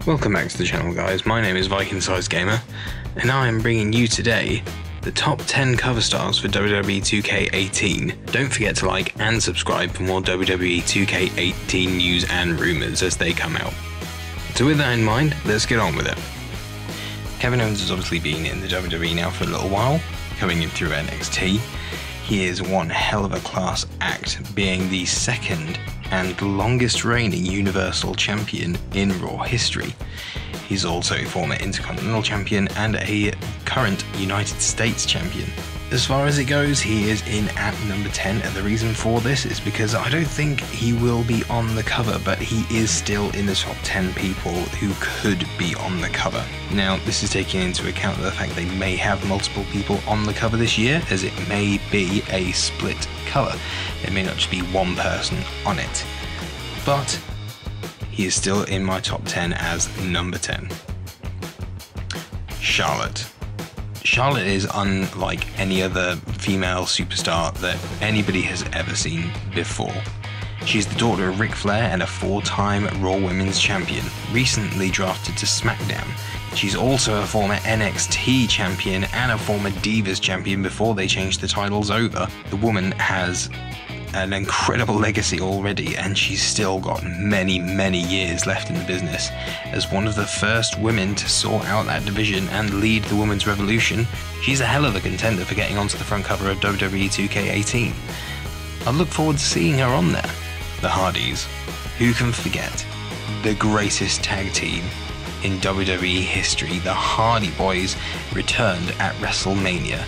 Welcome back to the channel, guys. My name is Viking Size Gamer, and I am bringing you today the top 10 cover stars for WWE 2K18. Don't forget to like and subscribe for more WWE 2K18 news and rumours as they come out. So with that in mind, let's get on with it. Kevin Owens has obviously been in the WWE now for a little while, coming in through NXT. He is one hell of a class act, being the second and longest reigning Universal Champion in Raw history. He's also a former Intercontinental Champion and a current United States Champion. As far as it goes, he is in at number 10, and the reason for this is because I don't think he will be on the cover, but he is still in the top 10 people who could be on the cover. Now, this is taking into account the fact they may have multiple people on the cover this year, as it may be a split cover. It may not just be one person on it, but he is still in my top 10 as number 10. Charlotte. Charlotte is unlike any other female superstar that anybody has ever seen before. She's the daughter of Ric Flair and a 4-time Raw Women's Champion, recently drafted to SmackDown. She's also a former NXT Champion and a former Divas Champion before they changed the titles over. The woman has an incredible legacy already, and she's still got many years left in the business. As one of the first women to sort out that division and lead the women's revolution, she's a hell of a contender for getting onto the front cover of WWE 2K18. I look forward to seeing her on there. The Hardys. Who can forget the greatest tag team in WWE history? The Hardy Boys returned at WrestleMania.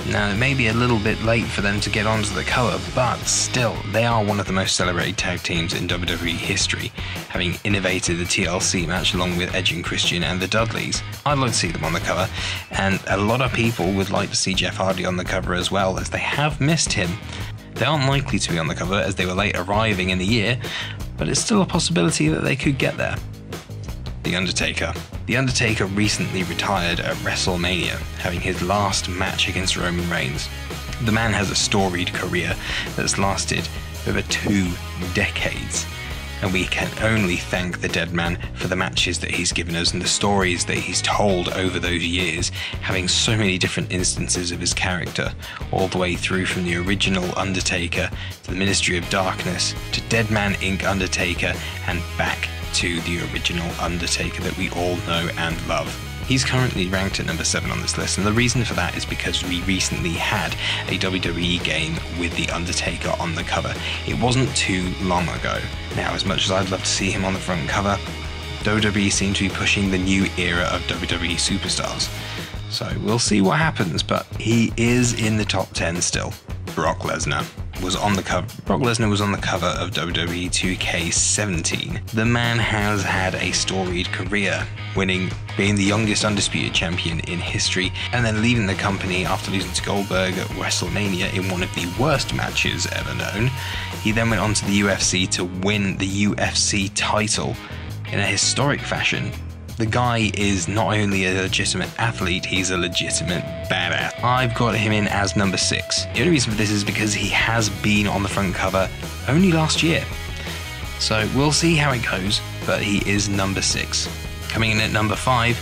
Now, it may be a little bit late for them to get onto the cover, but still, they are one of the most celebrated tag teams in WWE history, having innovated the TLC match along with Edge and Christian and the Dudleys. I'd like to see them on the cover, and a lot of people would like to see Jeff Hardy on the cover as well, as they have missed him. They aren't likely to be on the cover as they were late arriving in the year, but it's still a possibility that they could get there. The Undertaker. The Undertaker recently retired at WrestleMania, having his last match against Roman Reigns. The man has a storied career that's lasted over 2 decades, and we can only thank the dead man for the matches that he's given us and the stories that he's told over those years, having so many different instances of his character, all the way through from the original Undertaker to the Ministry of Darkness to Dead Man Inc. Undertaker and back to the original Undertaker that we all know and love. He's currently ranked at number 7 on this list, and the reason for that is because we recently had a WWE game with the Undertaker on the cover. It wasn't too long ago. Now, as much as I'd love to see him on the front cover, WWE seem to be pushing the new era of WWE superstars. So we'll see what happens, but he is in the top 10 still. Brock Lesnar was on the cover. Brock Lesnar was on the cover of WWE 2K17. The man has had a storied career, being the youngest undisputed champion in history, and then leaving the company after losing to Goldberg at WrestleMania in one of the worst matches ever known. He then went on to the UFC to win the UFC title in a historic fashion. The guy is not only a legitimate athlete, he's a legitimate badass. I've got him in as number 6. The only reason for this is because he has been on the front cover only last year. So we'll see how it goes, but he is number 6. Coming in at number 5,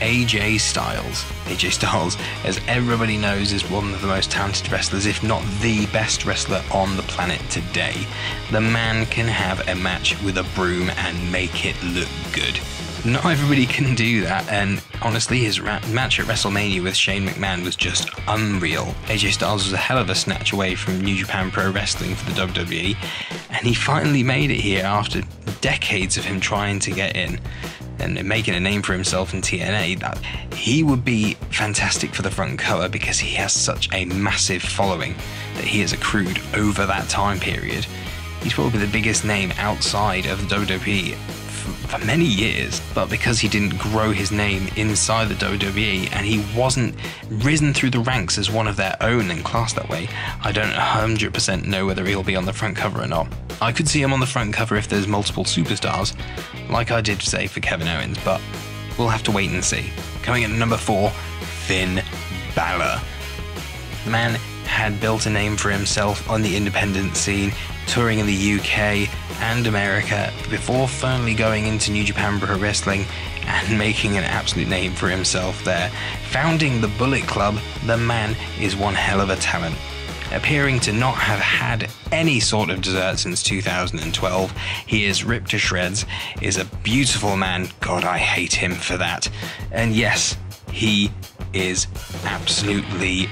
AJ Styles. AJ Styles, as everybody knows, is one of the most talented wrestlers, if not the best wrestler on the planet today. The man can have a match with a broom and make it look good. Not everybody can do that, and honestly, his match at WrestleMania with Shane McMahon was just unreal. AJ Styles was a hell of a snatch away from New Japan Pro Wrestling for the WWE, and he finally made it here after decades of him trying to get in and making a name for himself in TNA. That he would be fantastic for the front cover because he has such a massive following that he has accrued over that time period. He's probably the biggest name outside of the WWE for many years, but because he didn't grow his name inside the WWE and he wasn't risen through the ranks as one of their own and classed that way, I don't 100% know whether he'll be on the front cover or not. I could see him on the front cover if there's multiple superstars, like I did say for Kevin Owens, but we'll have to wait and see. Coming in at number 4, Finn Balor. The man had built a name for himself on the independent scene, touring in the UK and America before finally going into New Japan Pro Wrestling and making an absolute name for himself there. Founding the Bullet Club, the man is one hell of a talent. Appearing to not have had any sort of dessert since 2012, he is ripped to shreds, is a beautiful man, God I hate him for that, and yes, he is absolutely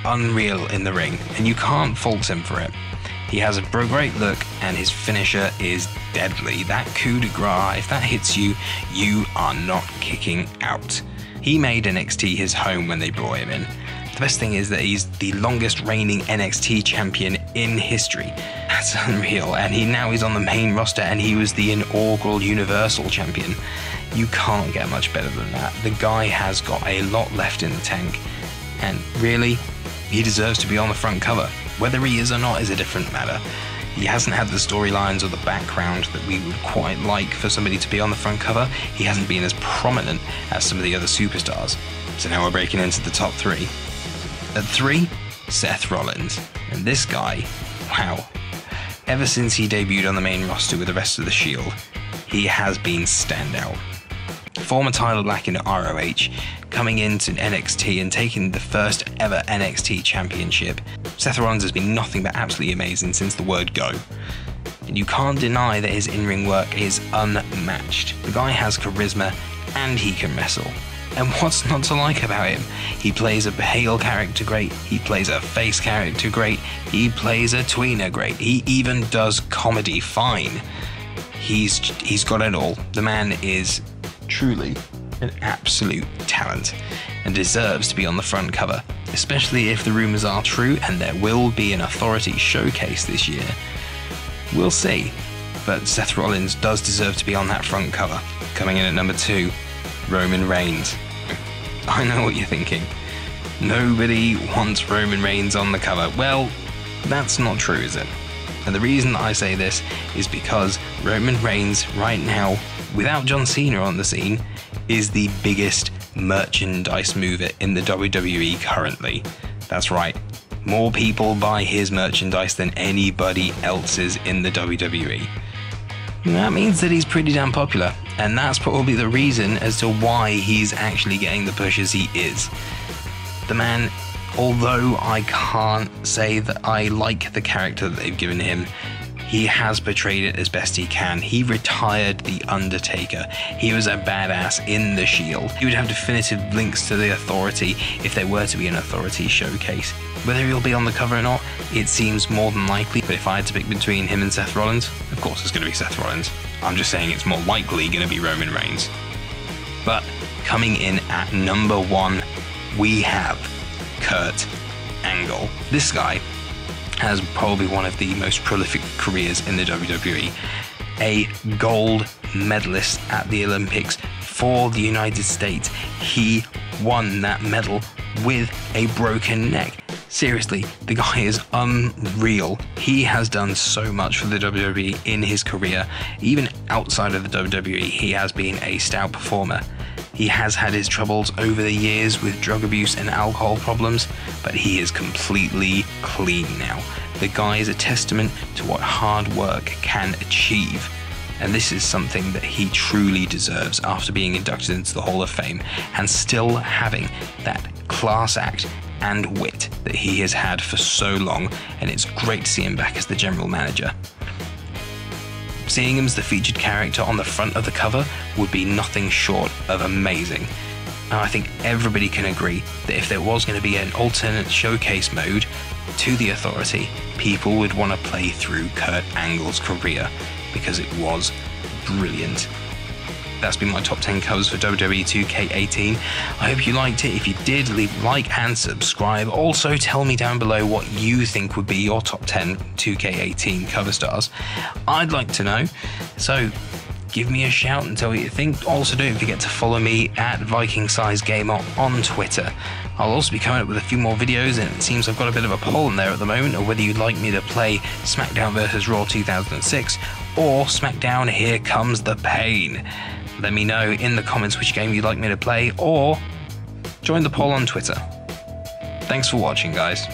unreal in the ring, and you can't fault him for it. He has a great look, and his finisher is deadly. That coup de grace, if that hits you, you are not kicking out. He made NXT his home when they brought him in. The best thing is that he's the longest reigning NXT champion in history. That's unreal, and now he's on the main roster, and he was the inaugural Universal Champion. You can't get much better than that. The guy has got a lot left in the tank, and really, he deserves to be on the front cover. Whether he is or not is a different matter. He hasn't had the storylines or the background that we would quite like for somebody to be on the front cover. He hasn't been as prominent as some of the other superstars. So now we're breaking into the top 3. At 3, Seth Rollins. And this guy, wow. Ever since he debuted on the main roster with the rest of the Shield, he has been standout. Former title back in ROH, coming into NXT and taking the first ever NXT championship, Seth Rollins has been nothing but absolutely amazing since the word go. And you can't deny that his in-ring work is unmatched. The guy has charisma and he can wrestle. And what's not to like about him? He plays a heel character great, he plays a face character great, he plays a tweener great, he even does comedy fine. He's got it all. The man is truly an absolute talent and deserves to be on the front cover, especially if the rumors are true and there will be an Authority showcase this year. We'll see, but Seth Rollins does deserve to be on that front cover. Coming in at number 2, Roman Reigns. I know what you're thinking. Nobody wants Roman Reigns on the cover. Well, that's not true, is it? And the reason I say this is because Roman Reigns right now, without John Cena on the scene, is the biggest merchandise mover in the WWE currently. That's right, more people buy his merchandise than anybody else's in the WWE. That means that he's pretty damn popular, and that's probably the reason as to why he's actually getting the push as he is. The man, although I can't say that I like the character that they've given him, he has portrayed it as best he can. He retired the Undertaker. He was a badass in the Shield. He would have definitive links to the Authority if there were to be an Authority showcase. Whether he'll be on the cover or not, it seems more than likely, but if I had to pick between him and Seth Rollins, of course it's going to be Seth Rollins. I'm just saying it's more likely going to be Roman Reigns. But coming in at number 1, we have Kurt Angle. This guy has probably one of the most prolific careers in the WWE. A gold medalist at the Olympics for the United States. He won that medal with a broken neck. Seriously, the guy is unreal. He has done so much for the WWE in his career. Even outside of the WWE, he has been a stout performer. He has had his troubles over the years with drug abuse and alcohol problems, but he is completely clean now. The guy is a testament to what hard work can achieve. And this is something that he truly deserves after being inducted into the Hall of Fame and still having that class act and wit that he has had for so long, and it's great to see him back as the general manager. Seeing him as the featured character on the front of the cover would be nothing short of amazing. And I think everybody can agree that if there was going to be an alternate showcase mode to the Authority, people would want to play through Kurt Angle's career because it was brilliant. That's been my top 10 covers for WWE 2K18. I hope you liked it. If you did, leave a like and subscribe. Also, tell me down below what you think would be your top 10 2K18 cover stars. I'd like to know. So give me a shout and tell me what you think. Also, don't forget to follow me at VikingSizeGamer on Twitter. I'll also be coming up with a few more videos, and it seems I've got a bit of a poll in there at the moment of whether you'd like me to play SmackDown vs. Raw 2006 or SmackDown Here Comes the Pain. Let me know in the comments which game you'd like me to play, or join the poll on Twitter. Thanks for watching, guys.